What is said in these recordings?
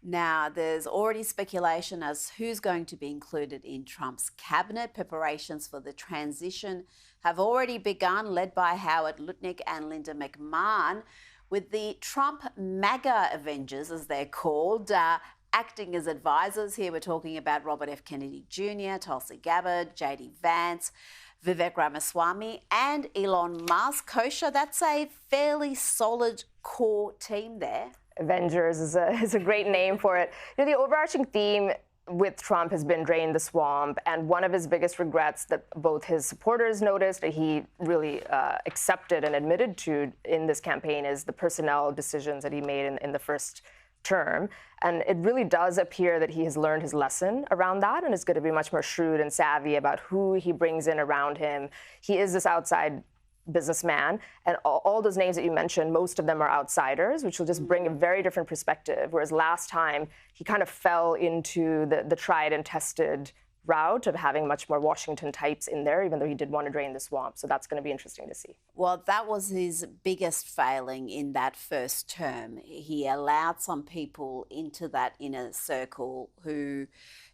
Now, there's already speculation as who's going to be included in Trump's cabinet. Preparations for the transition have already begun, led by Howard Lutnick and Linda McMahon, with the Trump MAGA Avengers, as they're called, acting as advisors. Here we're talking about Robert F. Kennedy Jr., Tulsi Gabbard, J.D. Vance, Vivek Ramaswamy and Elon Musk. Kosha, that's a fairly solid core team there. Avengers is a great name for it. You know, the overarching theme with Trump has been drain the swamp, and one of his biggest regrets that both his supporters noticed that he really accepted and admitted to in this campaign is the personnel decisions that he made in the first term. And it really does appear that he has learned his lesson around that and is going to be much more shrewd and savvy about who he brings in around him. He is this outside businessman, and all those names that you mentioned, most of them are outsiders, which will just bring a very different perspective. Whereas last time, he kind of fell into the tried and tested route of having much more Washington types in there, even though he did want to drain the swamp. So that's going to be interesting to see. Well, that was his biggest failing in that first term. He allowed some people into that inner circle who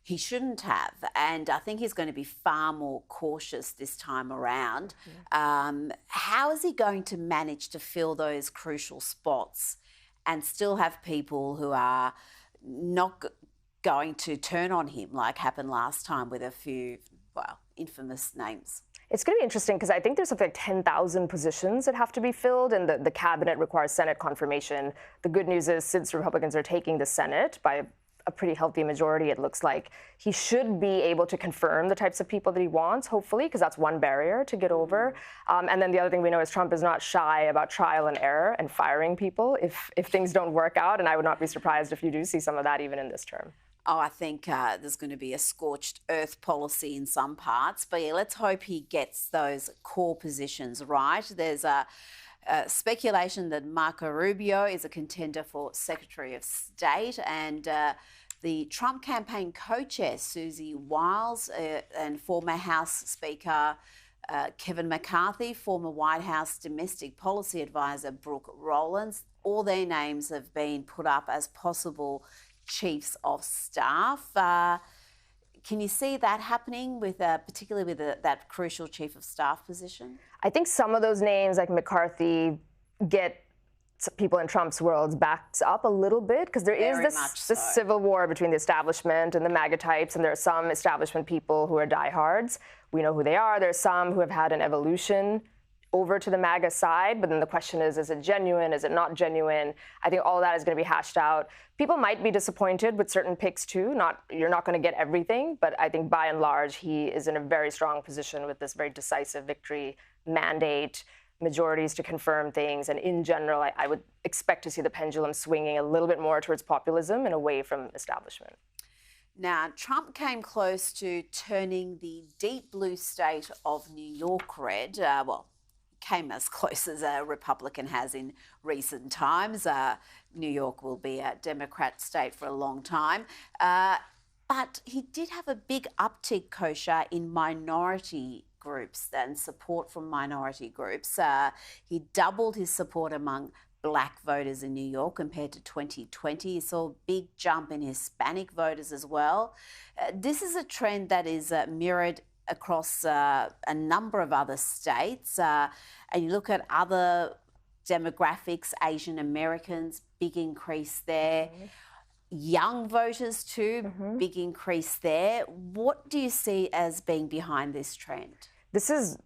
he shouldn't have. And I think he's going to be far more cautious this time around. How is he going to manage to fill those crucial spots and still have people who are not going to turn on him like happened last time with a few, well, infamous names? It's going to be interesting because I think there's something like 10,000 positions that have to be filled, and the cabinet requires Senate confirmation. The good news is, since Republicans are taking the Senate by a pretty healthy majority, it looks like, he should be able to confirm the types of people that he wants, hopefully, because that's one barrier to get over. And then the other thing we know is Trump is not shy about trial and error and firing people if things don't work out, and I would not be surprised if you do see some of that even in this term. Oh, I think there's going to be a scorched earth policy in some parts. But yeah, let's hope he gets those core positions right. There's a speculation that Marco Rubio is a contender for Secretary of State, and the Trump campaign co-chair, Susie Wiles, and former House Speaker Kevin McCarthy, former White House Domestic Policy Advisor Brooke Rollins, all their names have been put up as possible chiefs of staff. Can you see that happening, with particularly with that crucial chief of staff position? I think some of those names, like McCarthy, get people in Trump's world backs up a little bit, because there is this civil war between the establishment and the MAGA types, and there are some establishment people who are diehards. We know who they are. There are some who have had an evolution over to the MAGA side, but then the question is it genuine? Is it not genuine? I think all of that is going to be hashed out. People might be disappointed with certain picks too. You're not going to get everything, but I think by and large, he is in a very strong position with this very decisive victory mandate, majorities to confirm things. And in general, I would expect to see the pendulum swinging a little bit more towards populism and away from establishment. Now, Trump came close to turning the deep blue state of New York red. Came as close as a Republican has in recent times. New York will be a Democrat state for a long time. But he did have a big uptick, Kosha, in minority groups and support from minority groups. He doubled his support among Black voters in New York compared to 2020. He saw a big jump in Hispanic voters as well. This is a trend that is mirrored across a number of other states. And you look at other demographics, Asian Americans, big increase there. Young voters too, big increase there. What do you see as being behind this trend? This is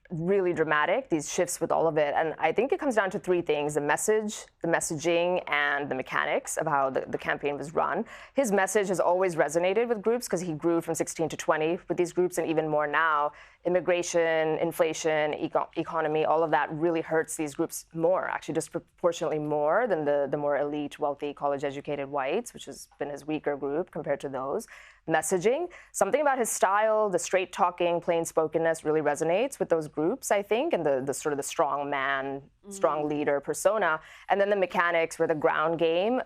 really dramatic, these shifts with all of it. And I think it comes down to three things: the message, the messaging, and the mechanics of how the campaign was run. His message has always resonated with groups because he grew from 16 to 20 with these groups, and even more now. Immigration, inflation, economy, all of that really hurts these groups more, actually disproportionately more than the more elite, wealthy, college-educated whites, which has been his weaker group compared to those. Messaging, something about his style, the straight-talking, plain-spokenness really resonates with those groups, I think, and the sort of the strong man, strong leader persona. And then the mechanics for the ground game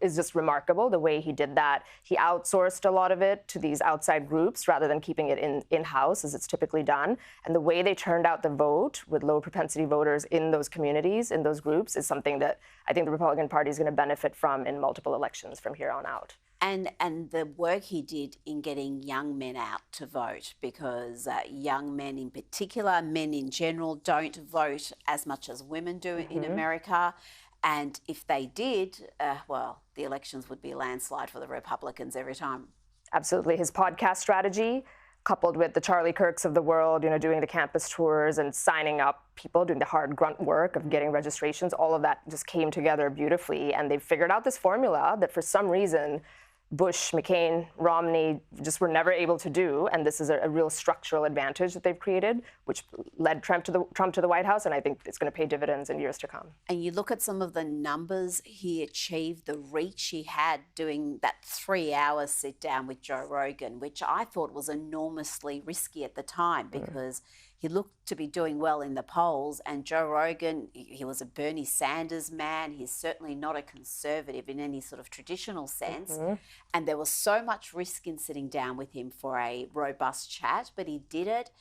is just remarkable, the way he did that. He outsourced a lot of it to these outside groups rather than keeping it in-house as it's typically done. And the way they turned out the vote with low propensity voters in those communities, in those groups, is something that I think the Republican Party is going to benefit from in multiple elections from here on out. And the work he did in getting young men out to vote, because young men in particular, men in general, don't vote as much as women do in America. And if they did, well, the elections would be a landslide for the Republicans every time. Absolutely. His podcast strategy, coupled with the Charlie Kirks of the world, doing the campus tours and signing up people, doing the hard grunt work of getting registrations, all of that just came together beautifully. And they figured out this formula that for some reason Bush, McCain, Romney just were never able to do, and this is a real structural advantage that they've created, which led Trump to the White House, and I think it's going to pay dividends in years to come. And you look at some of the numbers he achieved, the reach he had doing that 3-hour sit down with Joe Rogan, which I thought was enormously risky at the time because he looked to be doing well in the polls, and Joe Rogan, he was a Bernie Sanders man. He's certainly not a conservative in any sort of traditional sense. And there was so much risk in sitting down with him for a robust chat, but he did it.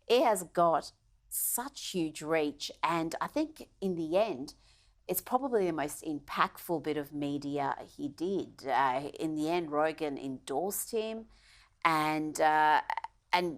It has got such huge reach, and I think in the end, it's probably the most impactful bit of media he did. In the end, Rogan endorsed him, and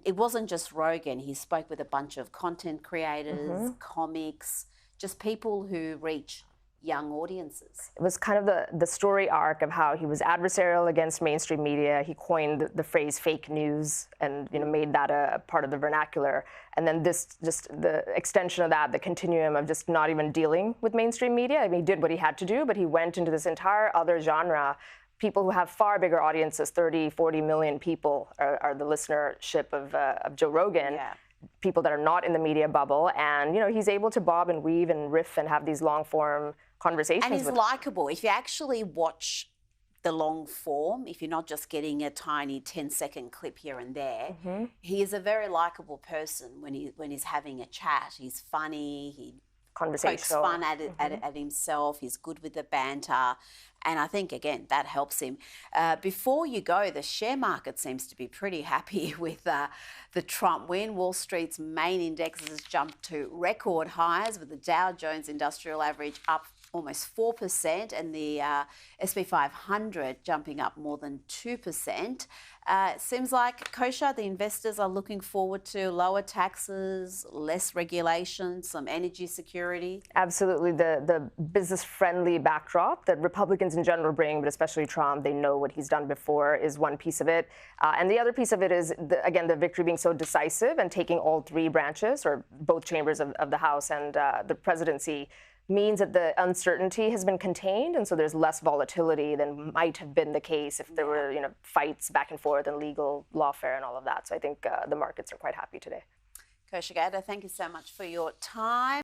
it wasn't just Rogan. He spoke with a bunch of content creators, comics, just people who reach young audiences. It was kind of the story arc of how he was adversarial against mainstream media. He coined the phrase fake news and made that a part of the vernacular. And then this, just the extension of that, the continuum of just not even dealing with mainstream media. I mean, he did what he had to do, but he went into this entire other genre. People who have far bigger audiences, 30, 40 million people are the listenership of Joe Rogan. Yeah. People that are not in the media bubble. And, he's able to bob and weave and riff and have these long form conversations. And he's likable. If you actually watch the long form, if you're not just getting a tiny 10-second clip here and there, he is a very likable person when he's having a chat. He's funny, he pokes fun at himself, he's good with the banter. And I think, again, that helps him. Before you go, the share market seems to be pretty happy with the Trump win. Wall Street's main indexes jumped to record highs, with the Dow Jones Industrial Average up almost 4% and the S&P 500 jumping up more than 2%. It seems like, Kosha, the investors are looking forward to lower taxes, less regulation, some energy security. Absolutely. The business-friendly backdrop that Republicans in general bring, but especially Trump, they know what he's done before, is one piece of it. And the other piece of it is, again, the victory being so decisive and taking all three branches, or both chambers of the House and the presidency, means that the uncertainty has been contained, and so there's less volatility than might have been the case if there were, fights back and forth and legal lawfare and all of that. So I think the markets are quite happy today. Kosha Gada, thank you so much for your time.